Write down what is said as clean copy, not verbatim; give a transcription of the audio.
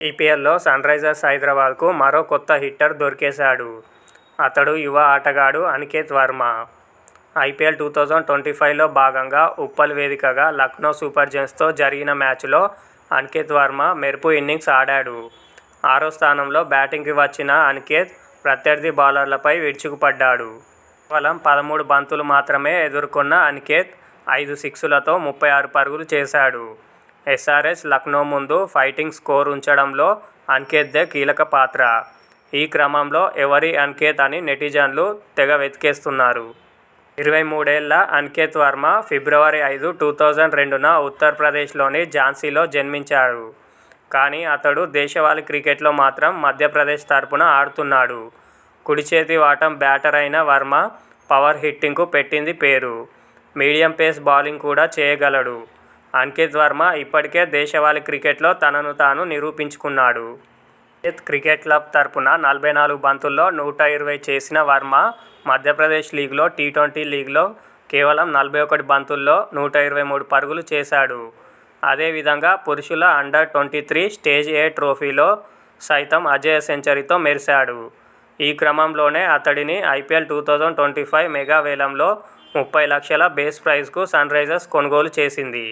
ఐపీఎల్లో సన్రైజర్స్ హైదరాబాద్కు మరో కొత్త హిట్టర్ దొరికేశాడు. అతడు యువ ఆటగాడు అనికేత్ వర్మ. ఐపీఎల్ 2025లో భాగంగా ఉప్పల్ వేదికగా లక్నో సూపర్ జెయింట్స్తో జరిగిన మ్యాచ్లో అనికేత్ వర్మ మెరుపు ఇన్నింగ్స్ ఆడాడు. 6వ స్థానంలో బ్యాటింగ్కు వచ్చిన అనికేత్ ప్రత్యర్థి బౌలర్లపై విరుచుకుపడ్డాడు. కేవలం 13 బంతులు మాత్రమే ఎదుర్కొన్న అనికేత్ 5 సిక్సులతో 36 పరుగులు చేశాడు. ఎస్ఆర్హెచ్ లక్నో ముందు ఫైటింగ్ స్కోరు ఉంచడంలో అనికేత్దే కీలక పాత్ర. ఈ క్రమంలో ఎవరీ అనికేత్ అని నెటిజన్లు తెగ వెతికేస్తున్నారు. 23 ఏళ్ల అనికేత్ వర్మ ఫిబ్రవరి 5, 2002న ఉత్తరప్రదేశ్లోని ఝాన్సీలో జన్మించాడు. కానీ అతడు దేశవాళీ క్రికెట్లో మాత్రం మధ్యప్రదేశ్ తరపున ఆడుతున్నాడు. కుడిచేతి వాటం బ్యాటర్ అయిన వర్మ పవర్ హిట్టింగ్కు పెట్టింది పేరు. మీడియం పేస్ బౌలింగ్ కూడా చేయగలడు. అనికేత్ వర్మ ఇప్పటికే దేశవాళీ క్రికెట్లో తనను తాను నిరూపించుకున్నాడు. అనికేత్ క్రికెట్ క్లబ్ తరపున 44 బంతుల్లో 120 చేసిన వర్మ మధ్యప్రదేశ్ లీగ్లో టీ20 లీగ్లో కేవలం 41 బంతుల్లో 123 పరుగులు చేశాడు. అదేవిధంగా పురుషుల అండర్-23 స్టేజ్ ఏ ట్రోఫీలో సైతం అజేయ సెంచరీతో మెరిశాడు. ఈ క్రమంలోనే అతడిని ఐపీఎల్ 2025 మెగా వేలంలో 30 లక్షల బేస్ ప్రైజ్కు సన్రైజర్స్ కొనుగోలు చేసింది.